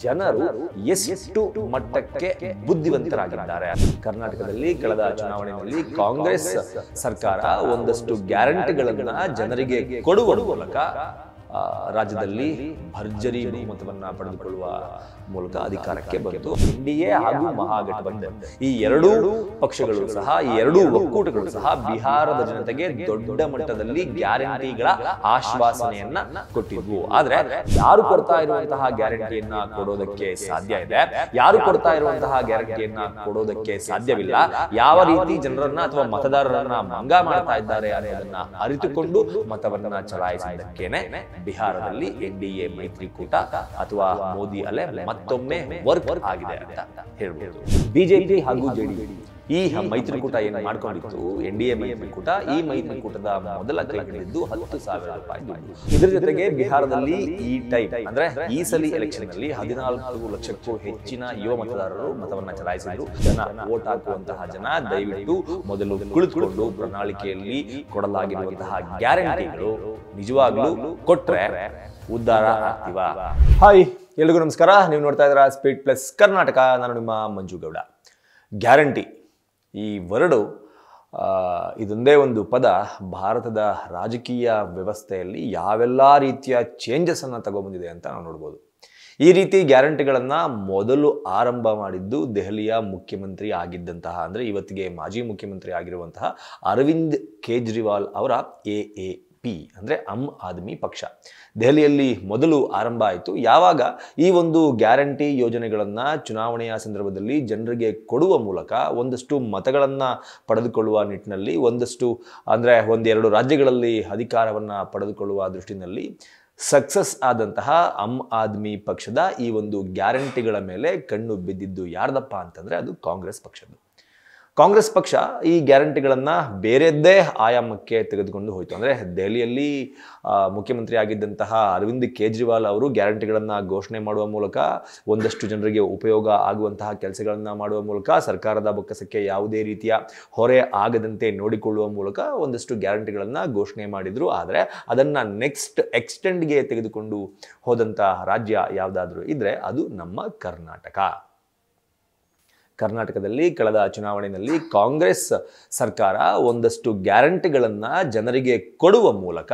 ಜನರು ಎಷ್ಟು ಮಟ್ಟಕ್ಕೆ ಬುದ್ಧಿವಂತರಾಗಿದ್ದಾರೆ. ಕರ್ನಾಟಕದಲ್ಲಿ ಕಳೆದ ಚುನಾವಣೆಯಲ್ಲಿ ಕಾಂಗ್ರೆಸ್ ಸರ್ಕಾರ ಒಂದಷ್ಟು ಗ್ಯಾರಂಟಿಗಳನ್ನ ಜನರಿಗೆ ಕೊಡುವ ಮೂಲಕ ರಾಜ್ಯದಲ್ಲಿ ಭರ್ಜರಿ ಬಹುಮತವನ್ನ ಪಡೆದುಕೊಳ್ಳುವ ಮೂಲಕ ಅಧಿಕಾರಕ್ಕೆ ಬಂತು. ಎನ್ಡಿಎ ಹಾಗೂ ಮಹಾಗಠಬಂಧನ್ ಈ ಎರಡೂ ಪಕ್ಷಗಳು ಸಹ, ಈ ಎರಡೂ ಒಕ್ಕೂಟಗಳು ಸಹ ಬಿಹಾರದ ಜನತೆಗೆ ದೊಡ್ಡ ಮಟ್ಟದಲ್ಲಿ ಗ್ಯಾರಂಟಿಗಳ ಆಶ್ವಾಸನೆಯನ್ನ ಕೊಟ್ಟಿದ್ವು. ಆದ್ರೆ ಯಾರು ಕೊಡ್ತಾ ಇರುವಂತಹ ಗ್ಯಾರಂಟಿಯನ್ನ ಕೊಡೋದಕ್ಕೆ ಸಾಧ್ಯ ಇದೆ, ಯಾರು ಕೊಡ್ತಾ ಇರುವಂತಹ ಗ್ಯಾರಂಟಿಯನ್ನ ಕೊಡೋದಕ್ಕೆ ಸಾಧ್ಯವಿಲ್ಲ, ಯಾವ ರೀತಿ ಜನರನ್ನ ಅಥವಾ ಮತದಾರರನ್ನ ಮಂಗ ಮಾಡ್ತಾ ಇದ್ದಾರೆ ಅನ್ನೋದನ್ನ ಅರಿತುಕೊಂಡು ಮತವನ್ನ ಚಲಾಯಿಸಿದ್ದಕ್ಕೇನೆ ಬಿಹಾರದಲ್ಲಿ ಎನ್ಡಿಎ ಮೈತ್ರಿಕೂಟ ಅಥವಾ ಮೋದಿ ಅಲೆ ಮತ್ತೊಮ್ಮೆ ವರ್ಕ್ ಆಗಿದೆ ಅಂತ ಹೇಳ್ಬೋದು. ಬಿಜೆಪಿ ಹಾಗೂ ಜೆಡಿಎಸ್ ಈ ಮೈತ್ರಿಕೂಟ ಏನು ಮಾಡ್ಕೊಂಡಿತ್ತು, ಎನ್ಡಿಎ ಮೈತ್ರಿಕೂಟ, ಈ ಮೈತ್ರಿಕೂಟದ ಮೊದಲ ಕೈ ಹಿಡಿದಿದ್ದು 10,000 ರೂಪಾಯಿ ದುಡ್ಡು. ಇದರ ಜೊತೆಗೆ ಬಿಹಾರದಲ್ಲಿ ಈ ಟೈಮ್ ಅಂದ್ರೆ ಈ ಸಲ ಎಲೆಕ್ಷನ್ ನಲ್ಲಿ 14 ಲಕ್ಷಕ್ಕೂ ಹೆಚ್ಚಿನ ಯುವ ಮತದಾರರು ಮತವನ್ನ ಚಲಾಯಿಸಿದ್ರು. ವೋಟ್ ಹಾಕುವಂತಹ ಜನ ದಯವಿಟ್ಟು ಮೊದಲು ಕುಳಿತುಕೊಂಡು ಪ್ರಣಾಳಿಕೆಯಲ್ಲಿ ಕೊಡಲಾಗಿರುವಂತಹ ಗ್ಯಾರಂಟಿಗಳು ನಿಜವಾಗ್ಲೂ ಕೊಟ್ರೆ ಉದ್ಧಾರ ಆಗ್ತೀವ. ಹಾಯ್, ಎಲ್ರಿಗೂ ನಮಸ್ಕಾರ. ನೀವು ನೋಡ್ತಾ ಇದ್ದೀರಾ ಸ್ಪೀಡ್ ಪ್ಲಸ್ ಕರ್ನಾಟಕ. ನಾನು ನಿಮ್ಮ ಮಂಜು ಗೌಡ. ಗ್ಯಾರಂಟಿ ಈ ವರ್ಡು, ಇದೊಂದೇ ಒಂದು ಪದ ಭಾರತದ ರಾಜಕೀಯ ವ್ಯವಸ್ಥೆಯಲ್ಲಿ ಯಾವೆಲ್ಲ ರೀತಿಯ ಚೇಂಜಸ್ ಅನ್ನ ತಗೊಂಡ್ಬಂದಿದೆ ಅಂತ ನಾವು ನೋಡ್ಬೋದು. ಈ ರೀತಿ ಗ್ಯಾರಂಟಿಗಳನ್ನ ಮೊದಲು ಆರಂಭ ಮಾಡಿದ್ದು ದೆಹಲಿಯ ಮುಖ್ಯಮಂತ್ರಿ ಆಗಿದ್ದಂತಹ, ಅಂದ್ರೆ ಇವತ್ತಿಗೆ ಮಾಜಿ ಮುಖ್ಯಮಂತ್ರಿ ಆಗಿರುವಂತಹ ಅರವಿಂದ್ ಕೇಜ್ರಿವಾಲ್ ಅವರ AAP ಅಂದ್ರೆ ಆಮ್ ಆದ್ಮಿ ಪಕ್ಷ. ದೆಹಲಿಯಲ್ಲಿ ಮೊದಲು ಆರಂಭ ಆಯಿತು. ಯಾವಾಗ ಈ ಒಂದು ಗ್ಯಾರಂಟಿ ಯೋಜನೆಗಳನ್ನ ಚುನಾವಣೆಯ ಸಂದರ್ಭದಲ್ಲಿ ಜನರಿಗೆ ಕೊಡುವ ಮೂಲಕ ಒಂದಷ್ಟು ಮತಗಳನ್ನ ಪಡೆದುಕೊಳ್ಳುವ ನಿಟ್ಟಿನಲ್ಲಿ, ಒಂದಷ್ಟು ಅಂದ್ರೆ ಒಂದೆರಡು ರಾಜ್ಯಗಳಲ್ಲಿ ಅಧಿಕಾರವನ್ನ ಪಡೆದುಕೊಳ್ಳುವ ದೃಷ್ಟಿನಲ್ಲಿ ಸಕ್ಸಸ್ ಆದಂತಹ ಆಮ್ ಆದ್ಮಿ ಪಕ್ಷದ ಈ ಒಂದು ಗ್ಯಾರಂಟಿಗಳ ಮೇಲೆ ಕಣ್ಣು ಬಿದ್ದಿದ್ದು ಯಾರ್ದಪ್ಪ ಅಂತಂದ್ರೆ ಅದು ಕಾಂಗ್ರೆಸ್ ಪಕ್ಷದ್ದು. ಕಾಂಗ್ರೆಸ್ ಪಕ್ಷ ಈ ಗ್ಯಾರಂಟಿಗಳನ್ನ ಬೇರೆದ್ದೇ ಆಯಾಮಕ್ಕೆ ತೆಗೆದುಕೊಂಡು ಹೋಯಿತು. ಅಂದ್ರೆ ದೆಹಲಿಯಲ್ಲಿ ಮುಖ್ಯಮಂತ್ರಿ ಆಗಿದ್ದಂತಹ ಅರವಿಂದ್ ಕೇಜ್ರಿವಾಲ್ ಅವರು ಗ್ಯಾರಂಟಿಗಳನ್ನ ಘೋಷಣೆ ಮಾಡುವ ಮೂಲಕ, ಒಂದಷ್ಟು ಜನರಿಗೆ ಉಪಯೋಗ ಆಗುವಂತಹ ಕೆಲಸಗಳನ್ನ ಮಾಡುವ ಮೂಲಕ, ಸರ್ಕಾರದ ಬೊಕ್ಕಸಕ್ಕೆ ಯಾವುದೇ ರೀತಿಯ ಹೊರೆ ಆಗದಂತೆ ನೋಡಿಕೊಳ್ಳುವ ಮೂಲಕ ಒಂದಷ್ಟು ಗ್ಯಾರಂಟಿಗಳನ್ನ ಘೋಷಣೆ ಮಾಡಿದ್ರು. ಆದರೆ ಅದನ್ನ ನೆಕ್ಸ್ಟ್ ಎಕ್ಸ್ಟೆಂಡ್ಗೆ ತೆಗೆದುಕೊಂಡು ಹೋದಂತಹ ರಾಜ್ಯ ಯಾವುದಾದ್ರೂ ಇದ್ರೆ ಅದು ನಮ್ಮ ಕರ್ನಾಟಕ. ಕರ್ನಾಟಕದಲ್ಲಿ ಕಳೆದ ಚುನಾವಣೆಯಲ್ಲಿ ಕಾಂಗ್ರೆಸ್ ಸರ್ಕಾರ ಒಂದಷ್ಟು ಗ್ಯಾರಂಟಿಗಳನ್ನ ಜನರಿಗೆ ಕೊಡುವ ಮೂಲಕ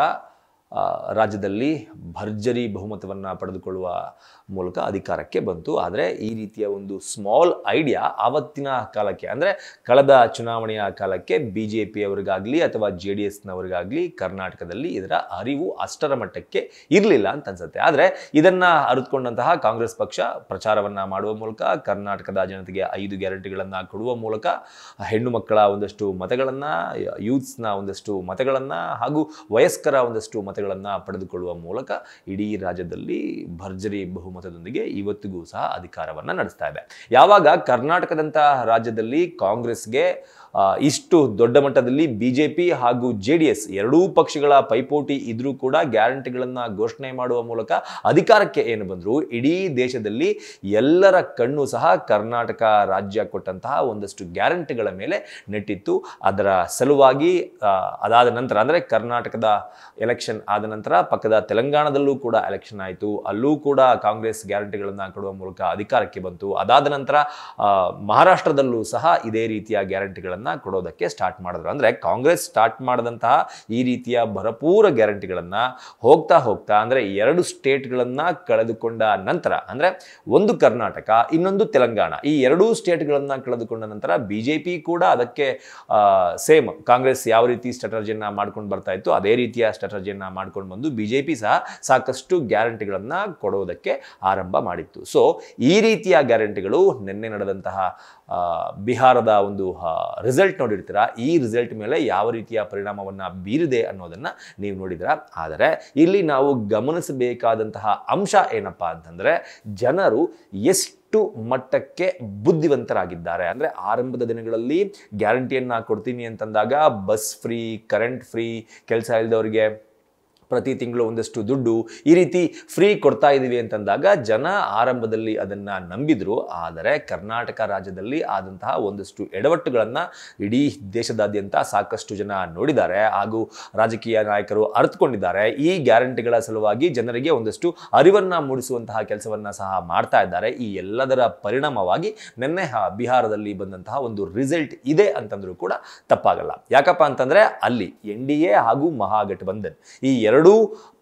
ರಾಜ್ಯದಲ್ಲಿ ಭರ್ಜರಿ ಬಹುಮತವನ್ನ ಪಡೆದುಕೊಳ್ಳುವ ಮೂಲಕ ಅಧಿಕಾರಕ್ಕೆ ಬಂತು. ಆದರೆ ಈ ರೀತಿಯ ಒಂದು ಸ್ಮಾಲ್ ಐಡಿಯಾ ಆವತ್ತಿನ ಕಾಲಕ್ಕೆ, ಅಂದ್ರೆ ಕಳೆದ ಚುನಾವಣೆಯ ಕಾಲಕ್ಕೆ BJP ಅವರಿಗಾಗ್ಲಿ ಅಥವಾ JDSನವರಿಗಾಗ್ಲಿ ಕರ್ನಾಟಕದಲ್ಲಿ ಇದರ ಅರಿವು ಅಷ್ಟರ ಮಟ್ಟಕ್ಕೆ ಇರಲಿಲ್ಲ ಅಂತ ಅನ್ಸುತ್ತೆ. ಆದರೆ ಇದನ್ನ ಅರಿತುಕೊಂಡಂತಹ ಕಾಂಗ್ರೆಸ್ ಪಕ್ಷ ಪ್ರಚಾರವನ್ನ ಮಾಡುವ ಮೂಲಕ, ಕರ್ನಾಟಕದ ಜನತೆಗೆ 5 ಗ್ಯಾರಂಟಿಗಳನ್ನ ಕೊಡುವ ಮೂಲಕ, ಹೆಣ್ಣು ಮಕ್ಕಳ ಒಂದಷ್ಟು ಮತಗಳನ್ನ, ಯೂತ್ಸ್ನ ಒಂದಷ್ಟು ಮತಗಳನ್ನ ಹಾಗೂ ವಯಸ್ಕರ ಒಂದಷ್ಟು ಮತಗಳನ್ನ ಪಡೆದುಕೊಳ್ಳುವ ಮೂಲಕ ಇಡೀ ರಾಜ್ಯದಲ್ಲಿ ಭರ್ಜರಿ ಬಹುಮತದೊಂದಿಗೆ ಇವತ್ತಿಗೂ ಸಹ ಅಧಿಕಾರವನ್ನ ನಡೆಸ್ತಾ ಇದೆ. ಯಾವಾಗ ಕರ್ನಾಟಕದಂತಹ ರಾಜ್ಯದಲ್ಲಿ ಕಾಂಗ್ರೆಸ್ಗೆ ಇಷ್ಟು ದೊಡ್ಡ ಮಟ್ಟದಲ್ಲಿ BJP ಹಾಗೂ JDS ಎರಡೂ ಪಕ್ಷಗಳ ಪೈಪೋಟಿ ಇದ್ರೂ ಕೂಡ ಗ್ಯಾರಂಟಿಗಳನ್ನ ಘೋಷಣೆ ಮಾಡುವ ಮೂಲಕ ಅಧಿಕಾರಕ್ಕೆ ಏನು ಬಂದ್ರು, ಇಡೀ ದೇಶದಲ್ಲಿ ಎಲ್ಲರ ಕಣ್ಣು ಸಹ ಕರ್ನಾಟಕ ರಾಜ್ಯ ಕೊಟ್ಟಂತಹ ಒಂದಷ್ಟು ಗ್ಯಾರಂಟಿಗಳ ಮೇಲೆ ನೆಟ್ಟಿತ್ತು. ಅದರ ಸಲುವಾಗಿ ಅದಾದ ನಂತರ, ಅಂದ್ರೆ ಕರ್ನಾಟಕದ ಎಲೆಕ್ಷನ್ ಆದ ನಂತರ ಪಕ್ಕದ ತೆಲಂಗಾಣದಲ್ಲೂ ಕೂಡ ಎಲೆಕ್ಷನ್ ಆಯಿತು. ಅಲ್ಲೂ ಕೂಡ ಕಾಂಗ್ರೆಸ್ ಗ್ಯಾರಂಟಿಗಳನ್ನ ಕೊಡುವ ಮೂಲಕ ಅಧಿಕಾರಕ್ಕೆ ಬಂತು. ಅದಾದ ನಂತರ ಮಹಾರಾಷ್ಟ್ರದಲ್ಲೂ ಸಹ ಇದೇ ರೀತಿಯ ಗ್ಯಾರಂಟಿಗಳನ್ನ ಕೊಡೋದಕ್ಕೆ ಸ್ಟಾರ್ಟ್ ಮಾಡಿದ್ರು. ಅಂದ್ರೆ ಕಾಂಗ್ರೆಸ್ ಸ್ಟಾರ್ಟ್ ಮಾಡಿದಂತಹ ಈ ರೀತಿಯ ಭರಪೂರ ಗ್ಯಾರಂಟಿಗಳನ್ನ ಹೋಗ್ತಾ ಹೋಗ್ತಾ, ಅಂದ್ರೆ 2 ಸ್ಟೇಟ್ಗಳನ್ನ ಕಳೆದುಕೊಂಡ ನಂತರ, ಅಂದ್ರೆ ಒಂದು ಕರ್ನಾಟಕ, ಇನ್ನೊಂದು ತೆಲಂಗಾಣ, ಈ 2 ಸ್ಟೇಟ್ಗಳನ್ನ ಕಳೆದುಕೊಂಡ ನಂತರ BJP ಕೂಡ ಅದಕ್ಕೆ ಸೇಮ್ ಕಾಂಗ್ರೆಸ್ ಯಾವ ರೀತಿ ಸ್ಟ್ರಾಟಜಿಯನ್ನ ಮಾಡ್ಕೊಂಡು ಬರ್ತಾ ಇತ್ತು ಅದೇ ರೀತಿಯ ಸ್ಟ್ರಾಟಜಿಯನ್ನ ಮಾಡ್ಕೊಂಡು ಬಂದು BJP ಸಹ ಸಾಕಷ್ಟು ಗ್ಯಾರಂಟಿಗಳನ್ನ ಕೊಡೋದಕ್ಕೆ ಆರಂಭ ಮಾಡಿತ್ತು. ಸೊ ಈ ರೀತಿಯ ಗ್ಯಾರಂಟಿಗಳು ನಿನ್ನೆ ನಡೆದಂತಹ ಬಿಹಾರದ ಒಂದು ರಿಸಲ್ಟ್ ನೋಡಿರ್ತೀರಾ. ಈ ರಿಸಲ್ಟ್ ಮೇಲೆ ಯಾವ ರೀತಿಯ ಪರಿಣಾಮವನ್ನ ಬೀರಿದೆ ಅನ್ನೋದನ್ನ ನೀವು ನೋಡಿದಿರಾ. ಆದರೆ ಇಲ್ಲಿ ನಾವು ಗಮನಿಸಬೇಕಾದಂತಹ ಅಂಶ ಏನಪ್ಪಾ ಅಂತಂದ್ರೆ, ಜನರು ಎಷ್ಟು ಮಟ್ಟಕ್ಕೆ ಬುದ್ಧಿವಂತರಾಗಿದ್ದಾರೆ. ಅಂದ್ರೆ ಆರಂಭದ ದಿನಗಳಲ್ಲಿ ಗ್ಯಾರಂಟಿಯನ್ನ ಕೊಡ್ತೀನಿ ಅಂತಂದಾಗ ಬಸ್ ಫ್ರೀ, ಕರೆಂಟ್ ಫ್ರೀ, ಕೆಲಸ ಇಲ್ಲದವರಿಗೆ ಪ್ರತಿ ತಿಂಗಳು ಒಂದಷ್ಟು ದುಡ್ಡು ಈ ರೀತಿ ಫ್ರೀ ಕೊಡ್ತಾ ಇದೀವಿ ಅಂತಂದಾಗ ಜನ ಆರಂಭದಲ್ಲಿ ಅದನ್ನ ನಂಬಿದ್ರು. ಆದರೆ ಕರ್ನಾಟಕ ರಾಜ್ಯದಲ್ಲಿ ಆದಂತಹ ಒಂದಷ್ಟು ಎಡವಟ್ಟುಗಳನ್ನ ಇಡೀ ದೇಶದಾದ್ಯಂತ ಸಾಕಷ್ಟು ಜನ ನೋಡಿದ್ದಾರೆ ಹಾಗೂ ರಾಜಕೀಯ ನಾಯಕರು ಅರ್ಥಕೊಂಡಿದ್ದಾರೆ. ಈ ಗ್ಯಾರಂಟಿಗಳ ಸಲುವಾಗಿ ಜನರಿಗೆ ಒಂದಷ್ಟು ಅರಿವನ್ನ ಮೂಡಿಸುವಂತಹ ಕೆಲಸವನ್ನ ಸಹ ಮಾಡ್ತಾ ಇದ್ದಾರೆ. ಈ ಎಲ್ಲದರ ಪರಿಣಾಮವಾಗಿ ನಿನ್ನೆ ಬಿಹಾರದಲ್ಲಿ ಬಂದಂತಹ ಒಂದು ರಿಸಲ್ಟ್ ಇದೆ ಅಂತಂದ್ರೂ ಕೂಡ ತಪ್ಪಾಗಲ್ಲ. ಯಾಕಪ್ಪ ಅಂತಂದ್ರೆ ಅಲ್ಲಿ NDA ಹಾಗೂ ಮಹಾಗಠಬಂಧನ್ ಈ ಎರಡೂ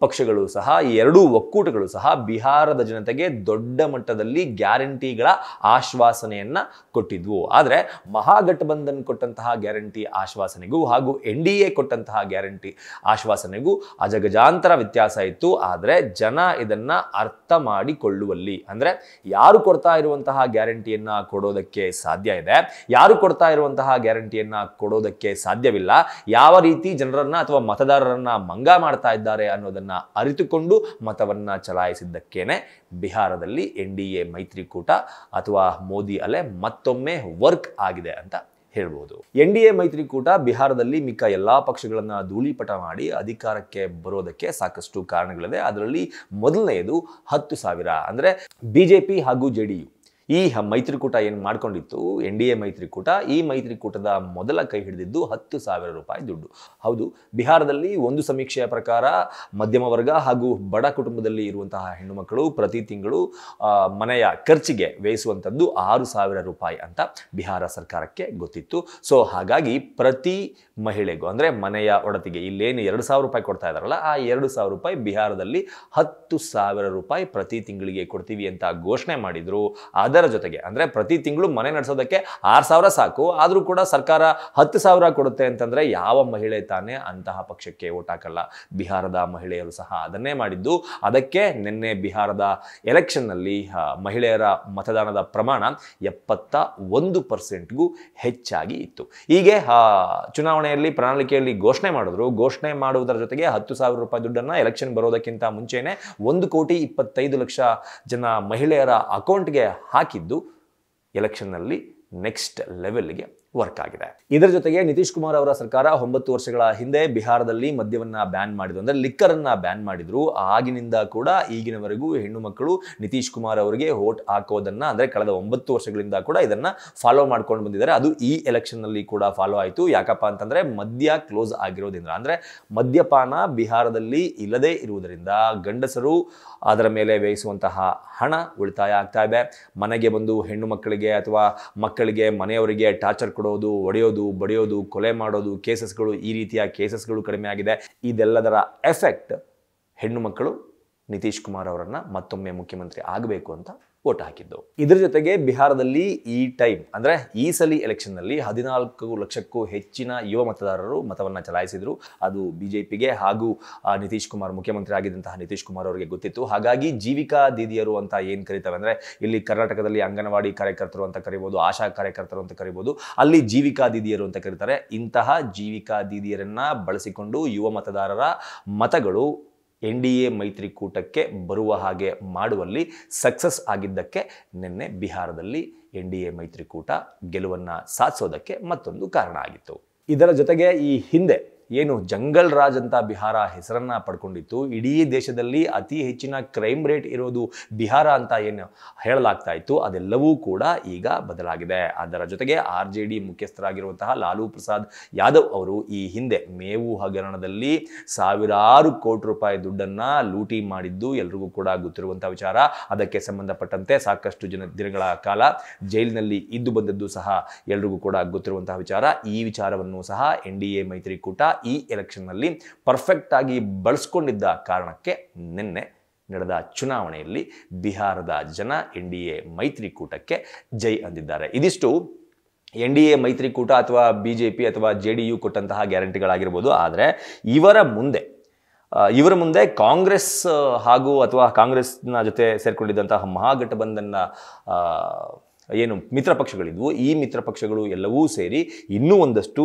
ಪಕ್ಷಗಳು ಸಹ ಈ ಎರಡೂ ಒಕ್ಕೂಟಗಳು ಸಹ ಬಿಹಾರದ ಜನತೆಗೆ ದೊಡ್ಡ ಮಟ್ಟದಲ್ಲಿ ಗ್ಯಾರಂಟಿಗಳ ಆಶ್ವಾಸನೆಯನ್ನ ಕೊಟ್ಟಿದ್ವು. ಆದರೆ ಮಹಾಗಠಬಂಧನ್ ಕೊಟ್ಟಂತಹ ಗ್ಯಾರಂಟಿ ಆಶ್ವಾಸನೆಗೂ ಹಾಗೂ NDA ಕೊಟ್ಟಂತಹ ಗ್ಯಾರಂಟಿ ಆಶ್ವಾಸನೆಗೂ ಅಜಗಜಾಂತರ ವ್ಯತ್ಯಾಸ ಇತ್ತು. ಆದರೆ ಜನ ಇದನ್ನ ಅರ್ಥ ಮಾಡಿಕೊಳ್ಳುವಲ್ಲಿ, ಅಂದ್ರೆ ಯಾರು ಕೊಡ್ತಾ ಇರುವಂತಹ ಗ್ಯಾರಂಟಿಯನ್ನ ಕೊಡೋದಕ್ಕೆ ಸಾಧ್ಯ ಇದೆ, ಯಾರು ಕೊಡ್ತಾ ಇರುವಂತಹ ಗ್ಯಾರಂಟಿಯನ್ನ ಕೊಡೋದಕ್ಕೆ ಸಾಧ್ಯವಿಲ್ಲ, ಯಾವ ರೀತಿ ಜನರನ್ನ ಅಥವಾ ಮತದಾರರನ್ನ ಮಂಗ ಮಾಡ್ತಾ ಇದ್ದಾರೆ ಅನ್ನೋದನ್ನ ಅರಿತುಕೊಂಡು ಮತವನ್ನ ಚಲಾಯಿಸಿದ್ದಕ್ಕೇನೆ ಬಿಹಾರದಲ್ಲಿ NDA ಮೈತ್ರಿಕೂಟ ಅಥವಾ ಮೋದಿ ಅಲೆ ಮತ್ತೊಮ್ಮೆ ವರ್ಕ್ ಆಗಿದೆ ಅಂತ ಹೇಳ್ಬೋದು. NDA ಮೈತ್ರಿಕೂಟ ಬಿಹಾರದಲ್ಲಿ ಮಿಕ್ಕ ಎಲ್ಲಾ ಪಕ್ಷಗಳನ್ನ ಧೂಳಿಪಟ ಮಾಡಿ ಅಧಿಕಾರಕ್ಕೆ ಬರೋದಕ್ಕೆ ಸಾಕಷ್ಟು ಕಾರಣಗಳಿದೆ. ಅದರಲ್ಲಿ ಮೊದಲನೆಯದು 10,000 ಅಂದ್ರೆ ಬಿಜೆಪಿ ಹಾಗೂ JDU ಈ ಮೈತ್ರಿಕೂಟ ಏನು ಮಾಡ್ಕೊಂಡಿತ್ತು NDA ಮೈತ್ರಿಕೂಟ, ಈ ಮೈತ್ರಿಕೂಟದ ಮೊದಲ ಕೈ ಹಿಡಿದಿದ್ದು 10,000 ರೂಪಾಯಿ ದುಡ್ಡು. ಹೌದು, ಬಿಹಾರದಲ್ಲಿ ಒಂದು ಸಮೀಕ್ಷೆಯ ಪ್ರಕಾರ ಮಧ್ಯಮ ವರ್ಗ ಹಾಗೂ ಬಡ ಕುಟುಂಬದಲ್ಲಿ ಇರುವಂತಹ ಹೆಣ್ಣು ಮಕ್ಕಳು ಪ್ರತಿ ತಿಂಗಳು ಮನೆಯ ಖರ್ಚಿಗೆ ವ್ಯಯಿಸುವಂಥದ್ದು 6,000 ರೂಪಾಯಿ ಅಂತ ಬಿಹಾರ ಸರ್ಕಾರಕ್ಕೆ ಗೊತ್ತಿತ್ತು. ಸೊ ಹಾಗಾಗಿ ಪ್ರತಿ ಮಹಿಳೆಗೂ ಅಂದ್ರೆ ಮನೆಯ ಒಡತಿಗೆ ಇಲ್ಲೇನು 2,000 ರೂಪಾಯಿ ಕೊಡ್ತಾ ಇದಾರಲ್ಲ, ಆ 2,000 ರೂಪಾಯಿ ಬಿಹಾರದಲ್ಲಿ 10,000 ರೂಪಾಯಿ ಪ್ರತಿ ತಿಂಗಳಿಗೆ ಕೊಡ್ತೀವಿ ಅಂತ ಘೋಷಣೆ ಮಾಡಿದ್ರು. ಅದರ ಜೊತೆಗೆ ಅಂದ್ರೆ ಪ್ರತಿ ತಿಂಗಳು ಮನೆ ನಡೆಸೋದಕ್ಕೆ 6,000 ಸಾಕು, ಆದ್ರೂ ಕೂಡ ಸರ್ಕಾರ 10,000 ಕೊಡುತ್ತೆ ಅಂತಂದ್ರೆ ಯಾವ ಮಹಿಳೆ ತಾನೇ ಅಂತಹ ಪಕ್ಷಕ್ಕೆ ಓಟ್ ಹಾಕಲ್ಲ? ಬಿಹಾರದ ಮಹಿಳೆಯರು ಸಹ ಅದನ್ನೇ ಮಾಡಿದ್ದು. ಅದಕ್ಕೆ ನಿನ್ನೆ ಬಿಹಾರದ ಎಲೆಕ್ಷನ್ ನಲ್ಲಿ ಮಹಿಳೆಯರ ಮತದಾನದ ಪ್ರಮಾಣ 71%ಗೂ ಹೆಚ್ಚಾಗಿ ಇತ್ತು. ಹೀಗೆ ಚುನಾವಣೆಯಲ್ಲಿ ಪ್ರಣಾಳಿಕೆಯಲ್ಲಿ ಘೋಷಣೆ ಮಾಡಿದ್ರು. ಘೋಷಣೆ ಮಾಡುವುದರ ಜೊತೆಗೆ 10,000 ರೂಪಾಯಿ ದುಡ್ಡನ್ನ ಎಲೆಕ್ಷನ್ ಬರೋದಕ್ಕಿಂತ ಮುಂಚೆನೆ 1,25,00,000 ಜನ ಮಹಿಳೆಯರ ಅಕೌಂಟ್ಗೆ ಹಾಕಿದ್ದು ಎಲೆಕ್ಷನ್ ನಲ್ಲಿ ನೆಕ್ಸ್ಟ್ ಲೆವೆಲ್ಗೆ ವರ್ಕ್ ಆಗಿದೆ. ಇದರ ಜೊತೆಗೆ ನಿತೀಶ್ ಕುಮಾರ್ ಅವರ ಸರ್ಕಾರ 9 ವರ್ಷಗಳ ಹಿಂದೆ ಬಿಹಾರದಲ್ಲಿ ಮದ್ಯವನ್ನ ಬ್ಯಾನ್ ಮಾಡಿದ್ರು, ಅಂದ್ರೆ ಲಿಕ್ಕರ್ ಅನ್ನ ಬ್ಯಾನ್ ಮಾಡಿದ್ರು. ಆಗಿನಿಂದ ಕೂಡ ಈಗಿನವರೆಗೂ ಹೆಣ್ಣು ಮಕ್ಕಳು ನಿತೀಶ್ ಕುಮಾರ್ ಅವರಿಗೆ ವೋಟ್ ಹಾಕೋದನ್ನ ಅಂದ್ರೆ ಕಳೆದ 9 ವರ್ಷಗಳಿಂದ ಕೂಡ ಇದನ್ನ ಫಾಲೋ ಮಾಡ್ಕೊಂಡು ಬಂದಿದ್ದಾರೆ. ಅದು ಈ ಎಲೆಕ್ಷನ್ ನಲ್ಲಿ ಕೂಡ ಫಾಲೋ ಆಯಿತು. ಯಾಕಪ್ಪ ಅಂತಂದ್ರೆ ಮದ್ಯ ಕ್ಲೋಸ್ ಆಗಿರೋದ್ರಿಂದ, ಅಂದ್ರೆ ಮದ್ಯಪಾನ ಬಿಹಾರದಲ್ಲಿ ಇಲ್ಲದೆ ಇರುವುದರಿಂದ ಗಂಡಸರು ಅದರ ಮೇಲೆ ವ್ಯಯಿಸುವಂತಹ ಹಣ ಉಳಿತಾಯ ಆಗ್ತಾ ಇದೆ. ಮನೆಗೆ ಬಂದು ಹೆಣ್ಣು ಮಕ್ಕಳಿಗೆ ಅಥವಾ ಮಕ್ಕಳಿಗೆ ಮನೆಯವರಿಗೆ ಟಾರ್ಚರ್ ಕೊಡೋದು, ಒಡೆಯೋದು, ಬಡಿಯೋದು, ಕೊಲೆ ಮಾಡೋದು ಕೇಸಸ್ಗಳು, ಈ ರೀತಿಯ ಕೇಸಸ್ಗಳು ಕಡಿಮೆ ಆಗಿದೆ. ಇದೆಲ್ಲದರ ಎಫೆಕ್ಟ್ ಹೆಣ್ಣು ಮಕ್ಕಳು ನಿತೀಶ್ ಕುಮಾರ್ ಅವರನ್ನ ಮತ್ತೊಮ್ಮೆ ಮುಖ್ಯಮಂತ್ರಿ ಆಗಬೇಕು ಅಂತ ವೋಟ್ ಹಾಕಿದ್ದು. ಇದರ ಜೊತೆಗೆ ಬಿಹಾರದಲ್ಲಿ ಈ ಟೈಮ್ ಅಂದ್ರೆ ಈ ಸಲ ಎಲೆಕ್ಷನ್ ನಲ್ಲಿ 14 ಲಕ್ಷಕ್ಕೂ ಹೆಚ್ಚಿನ ಯುವ ಮತದಾರರು ಮತವನ್ನ ಚಲಾಯಿಸಿದ್ರು. ಅದು ಬಿಜೆಪಿಗೆ ಹಾಗೂ ನಿತೀಶ್ ಕುಮಾರ್ ಮುಖ್ಯಮಂತ್ರಿ ಆಗಿದ್ದಂತಹ ನಿತೀಶ್ ಕುಮಾರ್ ಅವರಿಗೆ ಗೊತ್ತಿತ್ತು. ಹಾಗಾಗಿ ಜೀವಿಕಾ ದೀದಿಯರು ಅಂತ ಏನ್ ಕರೀತವೆ ಅಂದ್ರೆ ಇಲ್ಲಿ ಕರ್ನಾಟಕದಲ್ಲಿ ಅಂಗನವಾಡಿ ಕಾರ್ಯಕರ್ತರು ಅಂತ ಕರಿಬಹುದು, ಆಶಾ ಕಾರ್ಯಕರ್ತರು ಅಂತ ಕರಿಬಹುದು, ಅಲ್ಲಿ ಜೀವಿಕಾ ದೀದಿಯರು ಅಂತ ಕರೀತಾರೆ. ಇಂತಹ ಜೀವಿಕಾ ದೀದಿಯರನ್ನ ಬಳಸಿಕೊಂಡು ಯುವ ಮತದಾರರ ಮತಗಳು NDA ಮೈತ್ರಿಕೂಟಕ್ಕೆ ಬರುವ ಹಾಗೆ ಮಾಡುವಲ್ಲಿ ಸಕ್ಸಸ್ ಆಗಿದ್ದಕ್ಕೆ ನಿನ್ನೆ ಬಿಹಾರದಲ್ಲಿ NDA ಮೈತ್ರಿಕೂಟ ಗೆಲುವನ್ನ ಸಾಧಿಸೋದಕ್ಕೆ ಮತ್ತೊಂದು ಕಾರಣ ಆಗಿತ್ತು. ಇದರ ಜೊತೆಗೆ ಈ ಹಿಂದೆ ಏನು ಜಂಗಲ್ ರಾಜ್ ಅಂತ ಬಿಹಾರ ಹೆಸರನ್ನ ಪಡ್ಕೊಂಡಿತ್ತು, ಇಡೀ ದೇಶದಲ್ಲಿ ಅತಿ ಹೆಚ್ಚಿನ ಕ್ರೈಮ್ ರೇಟ್ ಇರೋದು ಬಿಹಾರ ಅಂತ ಏನು ಹೇಳಲಾಗ್ತಾ ಇತ್ತು, ಅದೆಲ್ಲವೂ ಕೂಡ ಈಗ ಬದಲಾಗಿದೆ. ಅದರ ಜೊತೆಗೆ RJD ಮುಖ್ಯಸ್ಥರಾಗಿರುವಂತಹ ಲಾಲೂ ಪ್ರಸಾದ್ ಯಾದವ್ ಅವರು ಈ ಹಿಂದೆ ಮೇವು ಹಗರಣದಲ್ಲಿ ಸಾವಿರಾರು ಕೋಟಿ ರೂಪಾಯಿ ದುಡ್ಡನ್ನ ಲೂಟಿ ಮಾಡಿದ್ದು ಎಲ್ರಿಗೂ ಕೂಡ ಗೊತ್ತಿರುವಂತಹ ವಿಚಾರ. ಅದಕ್ಕೆ ಸಂಬಂಧಪಟ್ಟಂತೆ ಸಾಕಷ್ಟು ದಿನಗಳ ಕಾಲ ಜೈಲಿನಲ್ಲಿ ಇದ್ದು ಬಂದದ್ದು ಸಹ ಎಲ್ರಿಗೂ ಕೂಡ ಗೊತ್ತಿರುವಂತಹ ವಿಚಾರ. ಈ ವಿಚಾರವನ್ನು ಸಹ NDA ಮೈತ್ರಿಕೂಟ ಈ ಎಲೆಕ್ಷನ್ ನಲ್ಲಿ ಪರ್ಫೆಕ್ಟ್ ಆಗಿ ಬಳಸಿಕೊಂಡಿದ್ದ ಕಾರಣಕ್ಕೆ ನಿನ್ನೆ ನಡೆದ ಚುನಾವಣೆಯಲ್ಲಿ ಬಿಹಾರದ ಜನ NDA ಮೈತ್ರಿಕೂಟಕ್ಕೆ ಜೈ ಅಂದಿದ್ದಾರೆ. ಇದಿಷ್ಟು NDA ಮೈತ್ರಿಕೂಟ ಅಥವಾ ಬಿಜೆಪಿ ಅಥವಾ JDU ಕೊಟ್ಟಂತಹ ಗ್ಯಾರಂಟಿಗಳಾಗಿರ್ಬೋದು. ಆದರೆ ಇವರ ಮುಂದೆ ಕಾಂಗ್ರೆಸ್ ಹಾಗೂ ಅಥವಾ ಕಾಂಗ್ರೆಸ್ನ ಜೊತೆ ಸೇರ್ಕೊಂಡಿದ್ದಂತಹ ಮಹಾಗಠಬಂಧನ್ನ ಏನು ಮಿತ್ರ ಪಕ್ಷಗಳಿದ್ವು, ಈ ಮಿತ್ರ ಪಕ್ಷಗಳು ಎಲ್ಲವೂ ಸೇರಿ ಇನ್ನೂ ಒಂದಷ್ಟು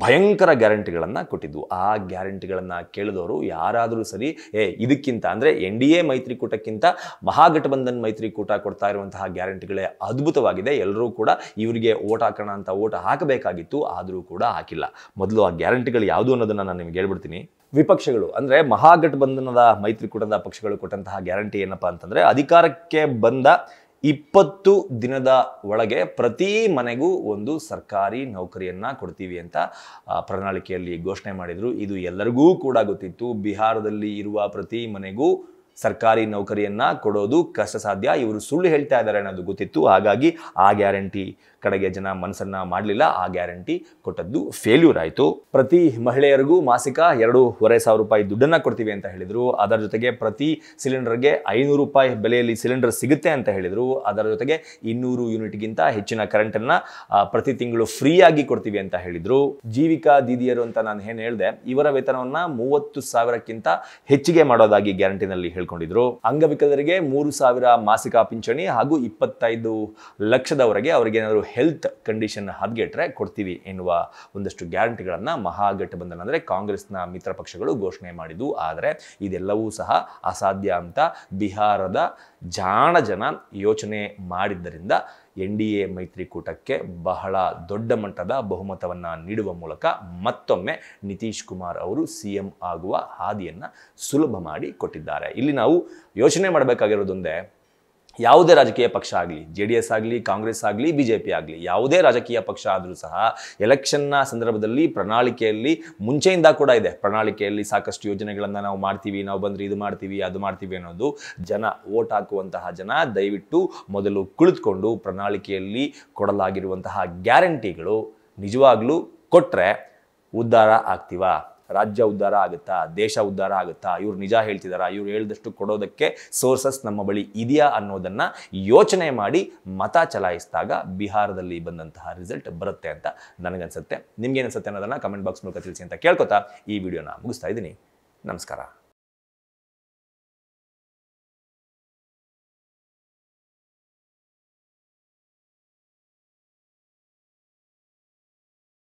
ಭಯಂಕರ ಗ್ಯಾರಂಟಿಗಳನ್ನು ಕೊಟ್ಟಿದ್ವು. ಆ ಗ್ಯಾರಂಟಿಗಳನ್ನು ಕೇಳಿದವರು ಯಾರಾದರೂ ಸರಿ ಇದಕ್ಕಿಂತ ಅಂದರೆ NDA ಮೈತ್ರಿಕೂಟಕ್ಕಿಂತ ಮಹಾಗಠಬಂಧನ್ ಮೈತ್ರಿಕೂಟ ಕೊಡ್ತಾ ಇರುವಂತಹ ಗ್ಯಾರಂಟಿಗಳೇ ಅದ್ಭುತವಾಗಿದೆ, ಎಲ್ಲರೂ ಕೂಡ ಇವರಿಗೆ ಓಟ್ ಹಾಕೋಣ ಅಂತ ಓಟ್ ಹಾಕಬೇಕಾಗಿತ್ತು, ಆದರೂ ಕೂಡ ಹಾಕಿಲ್ಲ. ಮೊದಲು ಆ ಗ್ಯಾರಂಟಿಗಳು ಯಾವುದು ಅನ್ನೋದನ್ನು ನಾನು ನಿಮ್ಗೆ ಹೇಳ್ಬಿಡ್ತೀನಿ. ವಿಪಕ್ಷಗಳು ಅಂದರೆ ಮಹಾಗಠಬಂಧನದ ಮೈತ್ರಿಕೂಟದ ಪಕ್ಷಗಳು ಕೊಟ್ಟಂತಹ ಗ್ಯಾರಂಟಿ ಏನಪ್ಪಾ ಅಂತಂದರೆ ಅಧಿಕಾರಕ್ಕೆ ಬಂದ 20 ದಿನದ ಒಳಗೆ ಪ್ರತಿ ಮನೆಗೂ ಒಂದು ಸರ್ಕಾರಿ ನೌಕರಿಯನ್ನು ಕೊಡ್ತೀವಿ ಅಂತ ಪ್ರಣಾಳಿಕೆಯಲ್ಲಿ ಘೋಷಣೆ ಮಾಡಿದರು. ಇದು ಎಲ್ಲರಿಗೂ ಕೂಡ ಗೊತ್ತಿತ್ತು. ಬಿಹಾರದಲ್ಲಿ ಇರುವ ಪ್ರತಿ ಮನೆಗೂ ಸರ್ಕಾರಿ ನೌಕರಿಯನ್ನು ಕೊಡೋದು ಕಷ್ಟ ಸಾಧ್ಯ, ಇವರು ಸುಳ್ಳು ಹೇಳ್ತಾ ಇದ್ದಾರೆ ಅನ್ನೋದು ಗೊತ್ತಿತ್ತು. ಹಾಗಾಗಿ ಆ ಗ್ಯಾರಂಟಿ ಕಡೆಗೆ ಜನ ಮನಸ್ಸನ್ನು ಮಾಡಲಿಲ್ಲ. ಆ ಗ್ಯಾರಂಟಿ ಕೊಟ್ಟದ್ದು ಫೇಲ್ಯೂರ್ ಆಯಿತು. ಪ್ರತಿ ಮಹಿಳೆಯರಿಗೂ ಮಾಸಿಕ 2,500 ರೂಪಾಯಿ ದುಡ್ಡನ್ನು ಕೊಡ್ತೀವಿ ಅಂತ ಹೇಳಿದರು. ಅದರ ಜೊತೆಗೆ ಪ್ರತಿ ಸಿಲಿಂಡರ್ಗೆ 500 ರೂಪಾಯಿ ಬೆಲೆಯಲ್ಲಿ ಸಿಲಿಂಡರ್ ಸಿಗುತ್ತೆ ಅಂತ ಹೇಳಿದರು. ಅದರ ಜೊತೆಗೆ 200 ಯೂನಿಟ್ಗಿಂತ ಹೆಚ್ಚಿನ ಕರೆಂಟನ್ನು ಪ್ರತಿ ತಿಂಗಳು ಫ್ರೀಯಾಗಿ ಕೊಡ್ತೀವಿ ಅಂತ ಹೇಳಿದರು. ಜೀವಿಕಾ ದೀದಿಯರು ಅಂತ ನಾನು ಏನು ಹೇಳಿದೆ, ಇವರ ವೇತನವನ್ನು 30,000ಕ್ಕಿಂತ ಹೆಚ್ಚಿಗೆ ಮಾಡೋದಾಗಿ ಗ್ಯಾರಂಟಿನಲ್ಲಿ ಹೇಳ್ಕೊಂಡಿದ್ರು. ಅಂಗವಿಕಲರಿಗೆ 3,000 ಮಾಸಿಕ ಪಿಂಚಣಿ ಹಾಗೂ 25 ಲಕ್ಷದವರೆಗೆ ಅವರಿಗೆ ಏನಾದರೂ ಹೆಲ್ತ್ ಕಂಡೀಷನ್ ಹದಗೆಟ್ರೆ ಕೊಡ್ತೀವಿ ಎನ್ನುವ ಒಂದಷ್ಟು ಗ್ಯಾರಂಟಿಗಳನ್ನು ಮಹಾಗಠಬಂಧನ ಅಂದರೆ ಕಾಂಗ್ರೆಸ್ನ ಮಿತ್ರ ಪಕ್ಷಗಳು ಘೋಷಣೆ ಮಾಡಿದ್ದು. ಆದರೆ ಇದೆಲ್ಲವೂ ಸಹ ಅಸಾಧ್ಯ ಅಂತ ಬಿಹಾರದ ಜಾಣ ಜನ ಯೋಚನೆ ಮಾಡಿದ್ದರಿಂದ NDA ಮೈತ್ರಿಕೂಟಕ್ಕೆ ಬಹಳ ದೊಡ್ಡ ಮಟ್ಟದ ಬಹುಮತವನ್ನು ನೀಡುವ ಮೂಲಕ ಮತ್ತೊಮ್ಮೆ ನಿತೀಶ್ ಕುಮಾರ್ ಅವರು CM ಆಗುವ ಹಾದಿಯನ್ನು ಸುಲಭ ಮಾಡಿ ಕೊಟ್ಟಿದ್ದಾರೆ. ಇಲ್ಲಿ ನಾವು ಯೋಚನೆ ಮಾಡಬೇಕಾಗಿರೋದೊಂದೇ, ಯಾವುದೇ ರಾಜಕೀಯ ಪಕ್ಷ ಆಗಲಿ, JDS ಆಗಲಿ, ಕಾಂಗ್ರೆಸ್ ಆಗಲಿ, BJP ಆಗಲಿ, ಯಾವುದೇ ರಾಜಕೀಯ ಪಕ್ಷ ಆದರೂ ಸಹ ಎಲೆಕ್ಷನ್ನ ಸಂದರ್ಭದಲ್ಲಿ ಪ್ರಣಾಳಿಕೆಯಲ್ಲಿ ಮುಂಚೆಯಿಂದ ಕೂಡ ಇದೆ. ಪ್ರಣಾಳಿಕೆಯಲ್ಲಿ ಸಾಕಷ್ಟು ಯೋಜನೆಗಳನ್ನು ನಾವು ಮಾಡ್ತೀವಿ, ನಾವು ಬಂದರೆ ಇದು ಮಾಡ್ತೀವಿ, ಅದು ಮಾಡ್ತೀವಿ ಅನ್ನೋದು. ಜನ ವೋಟ್ ಹಾಕುವಂತಹ ಜನ ದಯವಿಟ್ಟು ಮೊದಲು ಕುಳಿತುಕೊಂಡು ಪ್ರಣಾಳಿಕೆಯಲ್ಲಿ ಕೊಡಲಾಗಿರುವಂತಹ ಗ್ಯಾರಂಟಿಗಳು ನಿಜವಾಗ್ಲೂ ಕೊಟ್ಟರೆ ಉದ್ಧಾರ ಆಗ್ತೀವಾ? ರಾಜ್ಯ ಉದ್ಧಾರ ಆಗುತ್ತಾ? ದೇಶ ಉದ್ಧಾರ ಆಗುತ್ತಾ? ಇವ್ರು ನಿಜ ಹೇಳ್ತಿದಾರಾ? ಇವ್ರು ಹೇಳಿದಷ್ಟು ಕೊಡೋದಕ್ಕೆ ಸೋರ್ಸಸ್ ನಮ್ಮ ಬಳಿ ಇದೆಯಾ ಅನ್ನೋದನ್ನು ಯೋಚನೆ ಮಾಡಿ ಮತ ಚಲಾಯಿಸಿದಾಗ ಬಿಹಾರದಲ್ಲಿ ಬಂದಂತಹ ರಿಸಲ್ಟ್ ಬರುತ್ತೆ ಅಂತ ನನಗನ್ಸುತ್ತೆ. ನಿಮ್ಗೇನಿಸುತ್ತೆ ಅನ್ನೋದನ್ನು ಕಮೆಂಟ್ ಬಾಕ್ಸ್ ಮೂಲಕ ತಿಳಿಸಿ ಅಂತ ಕೇಳ್ಕೊತಾ ಈ ವಿಡಿಯೋನ ಮುಗಿಸ್ತಾ ಇದ್ದೀನಿ. ನಮಸ್ಕಾರ.